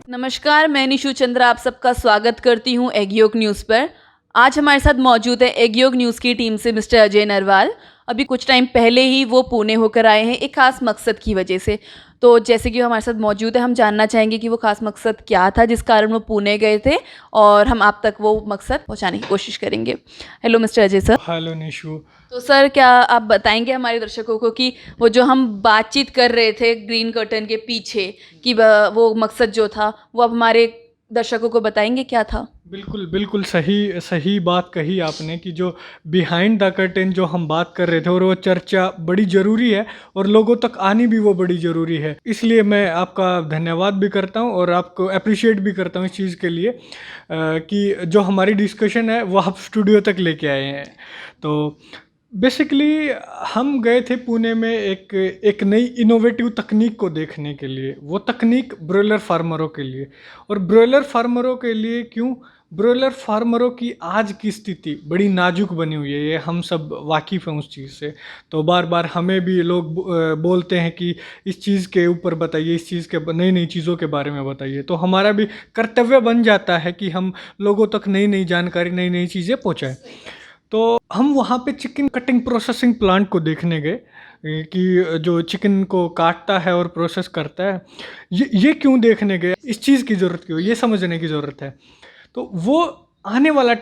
नमस्कार, मैं निशु चंद्रा आप सबका स्वागत करती हूँ एगयोग न्यूज़ पर। आज हमारे साथ मौजूद है एगयोग न्यूज़ की टीम से मिस्टर अजय नरवाल। अभी कुछ टाइम पहले ही वो पुणे होकर आए हैं एक खास मकसद की वजह से। तो जैसे कि वो हमारे साथ मौजूद है, हम जानना चाहेंगे कि वो खास मकसद क्या था जिस कारण वो पुणे गए थे, और हम आप तक वो मकसद पहुँचाने की कोशिश करेंगे। Hello mister Ajay sir. Hello Nishu. तो सर, क्या आप बताएंगे हमारे दर्शकों को कि वो जो हम बातचीत कर रहे थे ग्रीन कर्टन के पीछे, कि वो मकसद जो था वो अब हमारे दर्शकों को बताएंगे क्या था? बिल्कुल बिल्कुल सही सही बात कही आपने कि जो बिहाइंड द कर्टेन जो हम बात कर रहे थे और वो चर्चा बड़ी ज़रूरी है और लोगों तक आनी भी वो बड़ी ज़रूरी है। इसलिए मैं आपका धन्यवाद भी करता हूँ और आपको अप्रिशिएट भी करता हूँ इस चीज़ के लिए कि जो हमारी डिस्कशन है वो आप स्टूडियो तक लेके आए हैं। तो बेसिकली हम गए थे पुणे में एक नई इनोवेटिव तकनीक को देखने के लिए। वो तकनीक ब्रॉयलर फार्मरों के लिए। और ब्रॉयलर फार्मरों के लिए क्यों? ब्रॉयलर फार्मरों की आज की स्थिति बड़ी नाजुक बनी हुई है, ये हम सब वाकिफ़ हैं उस चीज़ से। तो बार बार हमें भी लोग बोलते हैं कि इस चीज़ के ऊपर बताइए, इस चीज़ के नई नई चीज़ों के बारे में बताइए। तो हमारा भी कर्तव्य बन जाता है कि हम लोगों तक नई नई जानकारी, नई नई चीज़ें पहुँचाएँ। तो हम वहाँ पे चिकन कटिंग प्रोसेसिंग प्लांट को देखने गए कि जो चिकन को काटता है और प्रोसेस करता है। ये क्यों देखने गए, इस चीज़ की ज़रूरत क्यों, ये समझने की ज़रूरत है। तो वो आने वाला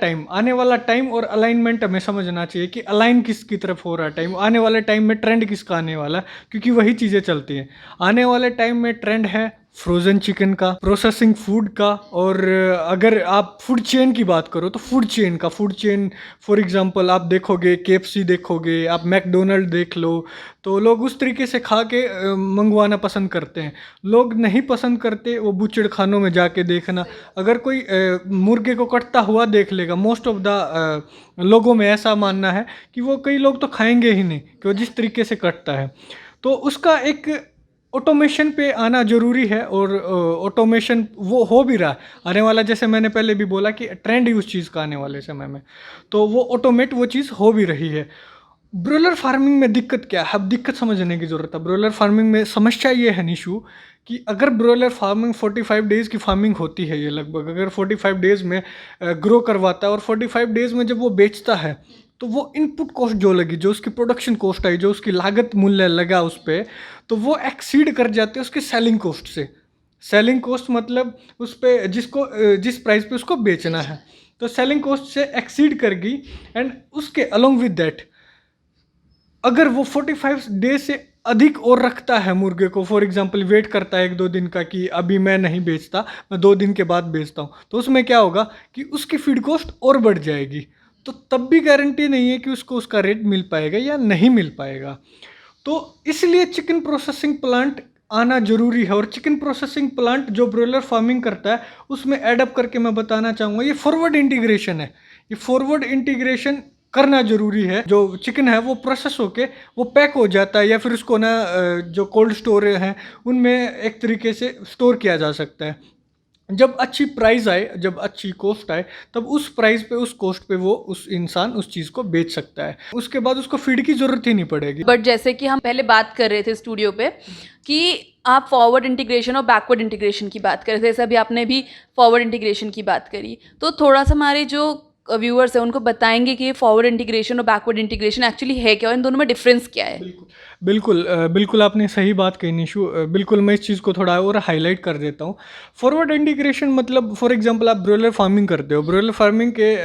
टाइम और अलाइनमेंट हमें समझना चाहिए कि अलाइन किसकी तरफ हो रहा है टाइम, आने वाले टाइम में ट्रेंड किसका आने वाला है, क्योंकि वही चीज़ें चलती हैं। आने वाले टाइम में ट्रेंड है फ्रोज़न चिकन का, प्रोसेसिंग फूड का, और अगर आप फूड चेन की बात करो तो फूड चेन फॉर एग्जांपल आप देखोगे, केएफसी देखोगे, आप मैकडोनल्ड देख लो, तो लोग उस तरीके से खा के मंगवाना पसंद करते हैं। लोग नहीं पसंद करते वो बुचड़ खानों में जाके देखना। अगर कोई मुर्गे को कटता हुआ देख लेगा, मोस्ट ऑफ द लोगों में ऐसा मानना है कि वो, कई लोग तो खाएंगे ही नहीं कि वो जिस तरीके से कटता है। तो उसका एक ऑटोमेशन पे आना ज़रूरी है, और ऑटोमेशन वो हो भी रहा है आने वाला। जैसे मैंने पहले भी बोला कि ट्रेंड ही उस चीज़ का आने वाले समय में, तो वो ऑटोमेट वो चीज़ हो भी रही है। ब्रॉयलर फार्मिंग में दिक्कत क्या है? अब दिक्कत समझने की ज़रूरत है। ब्रॉयलर फार्मिंग में समस्या ये है निशु कि अगर ब्रॉयलर फार्मिंग 45 डेज़ की फार्मिंग होती है, ये लगभग अगर 45 डेज़ में ग्रो करवाता है, और 45 डेज़ में जब वो बेचता है, तो वो इनपुट कॉस्ट जो लगी, जो उसकी प्रोडक्शन कॉस्ट आई, जो उसकी लागत मूल्य लगा उस पर, तो वो एक्सीड कर जाते हैं उसके सेलिंग कॉस्ट से। सेलिंग कॉस्ट मतलब उस पर जिसको जिस प्राइस पे उसको बेचना है, तो सेलिंग कॉस्ट से एक्सीड कर गई। एंड उसके अलोंग विद दैट, अगर वो 45 डेज से अधिक और रखता है मुर्गे को, फॉर एग्जांपल वेट करता है 1-2 दिन का कि अभी मैं नहीं बेचता, मैं 2 दिन के बाद बेचता हूँ, तो उसमें क्या होगा कि उसकी फीड कॉस्ट और बढ़ जाएगी। तो तब भी गारंटी नहीं है कि उसको उसका रेट मिल पाएगा या नहीं मिल पाएगा। तो इसलिए चिकन प्रोसेसिंग प्लांट आना जरूरी है। और चिकन प्रोसेसिंग प्लांट जो ब्रॉयलर फार्मिंग करता है, उसमें एडअप करके मैं बताना चाहूँगा, ये फॉरवर्ड इंटीग्रेशन है। ये फॉरवर्ड इंटीग्रेशन करना जरूरी है। जो चिकन है वो प्रोसेस होके वो पैक हो जाता है, या फिर उसको ना जो कोल्ड स्टोर हैं उनमें एक तरीके से स्टोर किया जा सकता है। जब अच्छी प्राइस आए, जब अच्छी कॉस्ट आए, तब उस प्राइस पे, उस कॉस्ट पे वो उस इंसान उस चीज़ को बेच सकता है। उसके बाद उसको फीड की ज़रूरत ही नहीं पड़ेगी। बट जैसे कि हम पहले बात कर रहे थे स्टूडियो पे कि आप फॉरवर्ड इंटीग्रेशन और बैकवर्ड इंटीग्रेशन की बात कर रहे थे, जैसे अभी आपने भी फॉरवर्ड इंटीग्रेशन की बात करी, तो थोड़ा सा हमारे जो व्यूअर्स हैं उनको बताएंगे कि ये फॉरवर्ड इंटीग्रेशन और बैकवर्ड इंटीग्रेशन एक्चुअली है क्या, और इन दोनों में डिफरेंस क्या है? बिल्कुल बिल्कुल बिल्कुल आपने सही बात कही निशु। बिल्कुल मैं इस चीज़ को थोड़ा और हाईलाइट कर देता हूँ। फॉरवर्ड इंटीग्रेशन मतलब, फॉर एग्जांपल आप ब्रॉयलर फार्मिंग करते हो, ब्रॉयलर फार्मिंग के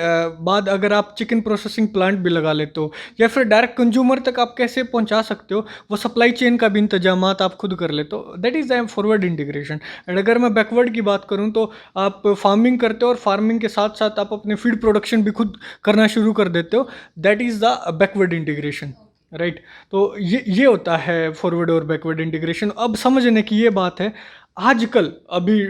बाद अगर आप चिकन प्रोसेसिंग प्लांट भी लगा लेते हो, या फिर डायरेक्ट कंज्यूमर तक आप कैसे पहुँचा सकते हो, वो सप्लाई चेन का भी इंतजाम आप खुद कर लेते हो, that is the forward integration. And अगर मैं बैकवर्ड की बात करूँ, तो आप फार्मिंग करते हो और फार्मिंग के साथ साथ आप अपने फीड प्रोडक्शन भी खुद करना शुरू कर देते हो, that is the backward integration, right. तो ये होता है फॉरवर्ड और बैकवर्ड इंटीग्रेशन। अब समझने की ये बात है, आजकल अभी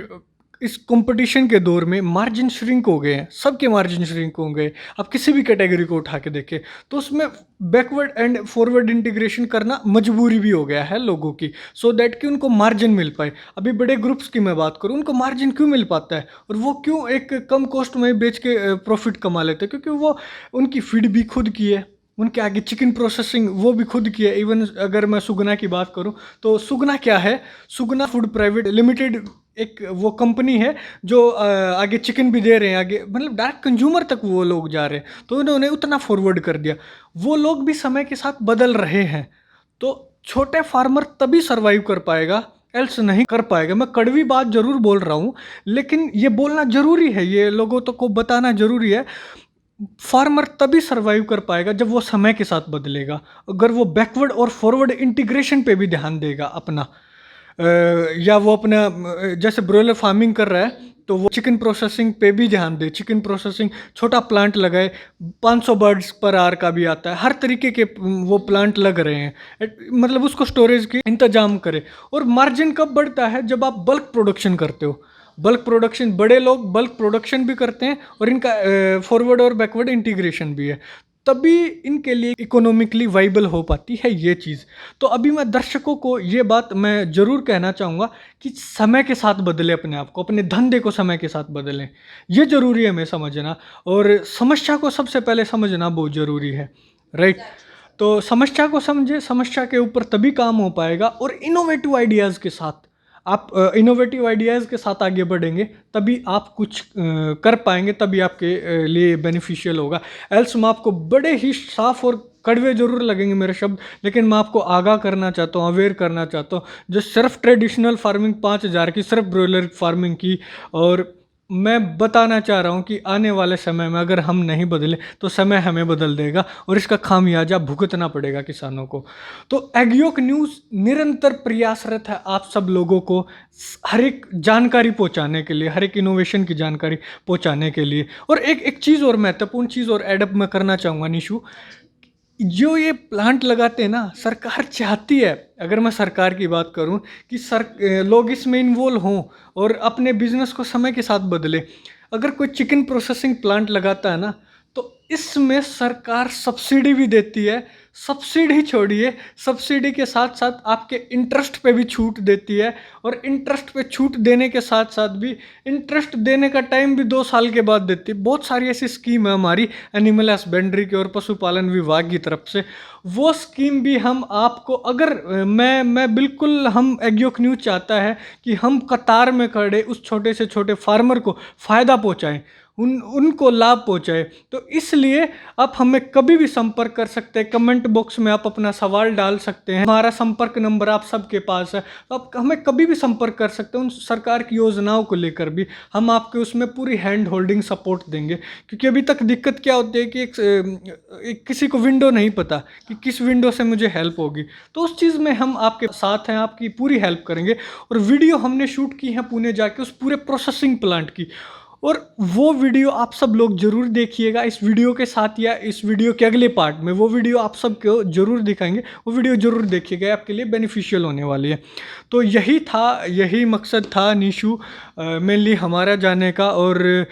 इस कंपटीशन के दौर में मार्जिन श्रिंक हो गए हैं, सबके मार्जिन श्रिंक हो गए। आप किसी भी कैटेगरी को उठा के देखें, तो उसमें बैकवर्ड एंड फॉरवर्ड इंटीग्रेशन करना मजबूरी भी हो गया है लोगों की, सो दैट कि उनको मार्जिन मिल पाए। अभी बड़े ग्रुप्स की मैं बात करूं, उनको मार्जिन क्यों मिल पाता है, और वो क्यों एक कम कॉस्ट में बेच के प्रॉफिट कमा लेते हैं? क्योंकि वो, उनकी फीड भी खुद की है, उनके आगे चिकन प्रोसेसिंग वो भी खुद की है। इवन अगर मैं सुगना की बात करूं तो सुगना क्या है, सुगना फूड प्राइवेट लिमिटेड एक वो कंपनी है जो आगे चिकन भी दे रहे हैं, आगे मतलब डायरेक्ट कंज्यूमर तक वो लोग जा रहे हैं। तो उन्होंने उतना फॉरवर्ड कर दिया। वो लोग भी समय के साथ बदल रहे हैं। तो छोटे फार्मर तभी सर्वाइव कर पाएगा, एल्स नहीं कर पाएगा। मैं कड़वी बात जरूर बोल रहा हूँ, लेकिन ये बोलना जरूरी है, ये लोगों तो को बताना जरूरी है। फार्मर तभी सर्वाइव कर पाएगा जब वो समय के साथ बदलेगा। अगर वो बैकवर्ड और फॉरवर्ड इंटीग्रेशन पे भी ध्यान देगा अपना, या वो अपना जैसे ब्रॉयलर फार्मिंग कर रहा है तो वो चिकन प्रोसेसिंग पे भी ध्यान दे। चिकन प्रोसेसिंग छोटा प्लांट लगाए, 500 बर्ड्स पर आवर का भी आता है, हर तरीके के वो प्लांट लग रहे हैं, मतलब उसको स्टोरेज की इंतजाम करे। और मार्जिन कब बढ़ता है, जब आप बल्क प्रोडक्शन करते हो। बल्क प्रोडक्शन, बड़े लोग बल्क प्रोडक्शन भी करते हैं और इनका फॉरवर्ड और बैकवर्ड इंटीग्रेशन भी है, तभी इनके लिए इकोनॉमिकली वाइबल हो पाती है ये चीज़। तो अभी मैं दर्शकों को ये बात मैं ज़रूर कहना चाहूँगा कि समय के साथ बदले अपने आप को, अपने धंधे को समय के साथ बदलें। ये ज़रूरी है हमें समझना, और समस्या को सबसे पहले समझना बहुत ज़रूरी है, राइट। तो समस्या को समझे, समस्या के ऊपर तभी काम हो पाएगा। और इनोवेटिव आइडियाज़ के साथ आप इनोवेटिव आइडियाज़ के साथ आगे बढ़ेंगे, तभी आप कुछ कर पाएंगे, तभी आपके लिए बेनिफिशियल होगा। एल्स मैं आपको बड़े ही साफ और कड़वे जरूर लगेंगे मेरे शब्द, लेकिन मैं आपको आगाह करना चाहता हूँ, अवेयर करना चाहता हूँ। जो सिर्फ ट्रेडिशनल फार्मिंग 5000 की, सिर्फ ब्रॉयलर फार्मिंग की, और मैं बताना चाह रहा हूँ कि आने वाले समय में अगर हम नहीं बदले तो समय हमें बदल देगा, और इसका खामियाजा भुगतना पड़ेगा किसानों को। तो एग्योक न्यूज़ निरंतर प्रयासरत है आप सब लोगों को हर एक जानकारी पहुँचाने के लिए, हर एक इनोवेशन की जानकारी पहुँचाने के लिए। और एक चीज़ और, महत्वपूर्ण चीज़ और एडअप मैं करना चाहूँगा निशु, जो ये प्लांट लगाते हैं ना, सरकार चाहती है, अगर मैं सरकार की बात करूं, कि लोग इसमें इन्वॉल्व हों और अपने बिजनेस को समय के साथ बदले। अगर कोई चिकन प्रोसेसिंग प्लांट लगाता है ना, तो इसमें सरकार सब्सिडी भी देती है। सब्सिडी छोड़िए, सब्सिडी के साथ साथ आपके इंटरेस्ट पे भी छूट देती है, और इंटरेस्ट पे छूट देने के साथ साथ भी इंटरेस्ट देने का टाइम भी 2 साल के बाद देती है। बहुत सारी ऐसी स्कीम है हमारी एनिमल हस्बेंड्री के और पशुपालन विभाग की तरफ से। वो स्कीम भी हम आपको, अगर मैं बिल्कुल, हम एग्योक न्यूज़ चाहता है कि हम कतार में खड़े उस छोटे से छोटे फार्मर को फ़ायदा पहुँचाएँ, उनको लाभ पहुँचाए। तो इसलिए आप हमें कभी भी संपर्क कर सकते हैं। कमेंट बॉक्स में आप अपना सवाल डाल सकते हैं, हमारा संपर्क नंबर आप सबके पास है, तो आप हमें कभी भी संपर्क कर सकते हैं। उन सरकार की योजनाओं को लेकर भी हम आपके उसमें पूरी हैंड होल्डिंग सपोर्ट देंगे। क्योंकि अभी तक दिक्कत क्या होती है कि एक किसी को विंडो नहीं पता कि किस विंडो से मुझे हेल्प होगी, तो उस चीज़ में हम आपके साथ हैं, आपकी पूरी हेल्प करेंगे। और वीडियो हमने शूट की है पुणे जाके उस पूरे प्रोसेसिंग प्लांट की, और वो वीडियो आप सब लोग जरूर देखिएगा इस वीडियो के साथ, या इस वीडियो के अगले पार्ट में वो वीडियो आप सबको जरूर दिखाएंगे। वो वीडियो जरूर देखिएगा, आपके लिए बेनिफिशियल होने वाली है। तो यही था, यही मकसद था निशु मेनली हमारा जाने का। और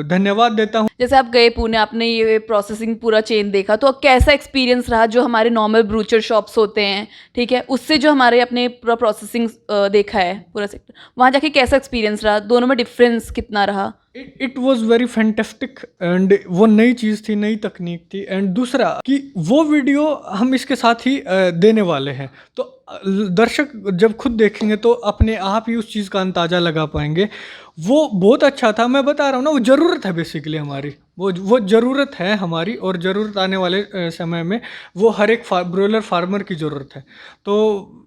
धन्यवाद देता हूँ। जैसे आप गए पुणे, आपने ये प्रोसेसिंग पूरा चेन देखा, तो कैसा एक्सपीरियंस रहा? जो हमारे नॉर्मल ब्रूचर शॉप्स होते हैं, ठीक है, उससे जो हमारे अपने पूरा प्रोसेसिंग देखा है पूरा सेक्टर, वहाँ जाके कैसा एक्सपीरियंस रहा? दोनों में डिफरेंस कितना रहा? It was very fantastic, and वो नई चीज़ थी, नई तकनीक थी। एंड दूसरा कि वो वीडियो हम इसके साथ ही देने वाले हैं, तो दर्शक जब खुद देखेंगे तो अपने आप ही उस चीज़ का अंदाज़ा लगा पाएंगे। वो बहुत अच्छा था, मैं बता रहा हूँ ना, वो ज़रूरत है बेसिकली हमारी, वो ज़रूरत है हमारी, और ज़रूरत आने वाले समय में वो हर एक ब्रॉयलर फार्मर की ज़रूरत है। तो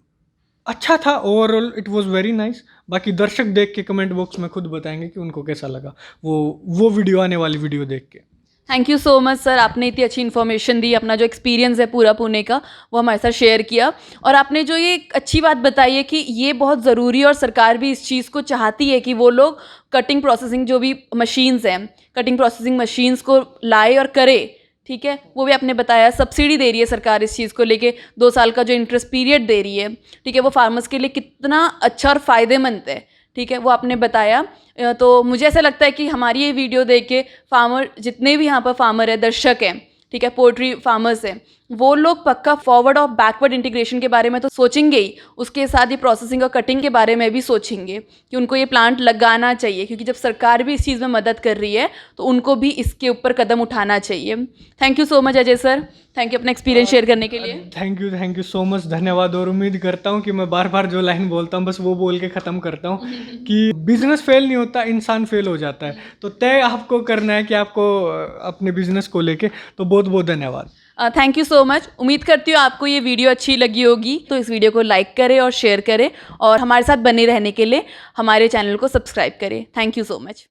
अच्छा था, overall it was very nice. बाकी दर्शक देख के कमेंट बॉक्स में खुद बताएंगे कि उनको कैसा लगा वो वीडियो, आने वाली वीडियो देख के। Thank you so much sir, आपने इतनी अच्छी इन्फॉर्मेशन दी, अपना जो एक्सपीरियंस है पूरा पुणे का वो हमारे साथ शेयर किया। और आपने जो ये अच्छी बात बताई है कि ये बहुत ज़रूरी है, और सरकार भी इस चीज़ को चाहती है कि वो लोग कटिंग प्रोसेसिंग जो भी मशीन्स हैं, कटिंग प्रोसेसिंग मशीन्स को लाए और करे, ठीक है। वो भी आपने बताया, सब्सिडी दे रही है सरकार इस चीज़ को लेके, 2 साल का जो इंटरेस्ट पीरियड दे रही है, ठीक है, वो फार्मर्स के लिए कितना अच्छा और फ़ायदेमंद है, ठीक है, वो आपने बताया। तो मुझे ऐसा लगता है कि हमारी ये वीडियो देख के फार्मर, जितने भी यहाँ पर फार्मर है, दर्शक हैं, ठीक है, पोल्ट्री फार्मर्स हैं, वो लोग पक्का फॉरवर्ड और बैकवर्ड इंटीग्रेशन के बारे में तो सोचेंगे ही, उसके साथ ही प्रोसेसिंग और कटिंग के बारे में भी सोचेंगे कि उनको ये प्लांट लगाना चाहिए, क्योंकि जब सरकार भी इस चीज़ में मदद कर रही है तो उनको भी इसके ऊपर कदम उठाना चाहिए। Thank you so much Ajay sir, thank you अपना एक्सपीरियंस शेयर करने के लिए। थैंक यू सो मच, धन्यवाद। और उम्मीद करता हूँ कि मैं बार बार जो लाइन बोलता हूँ बस वो बोल के ख़त्म करता हूँ कि बिजनेस फेल नहीं होता, इंसान फेल हो जाता है। तो तय आपको करना है कि आपको अपने बिजनेस को लेके। तो बहुत बहुत धन्यवाद। Thank you so much. उम्मीद करती हूँ आपको ये वीडियो अच्छी लगी होगी, तो इस वीडियो को लाइक करें और शेयर करें और हमारे साथ बने रहने के लिए हमारे चैनल को सब्सक्राइब करें। Thank you so much.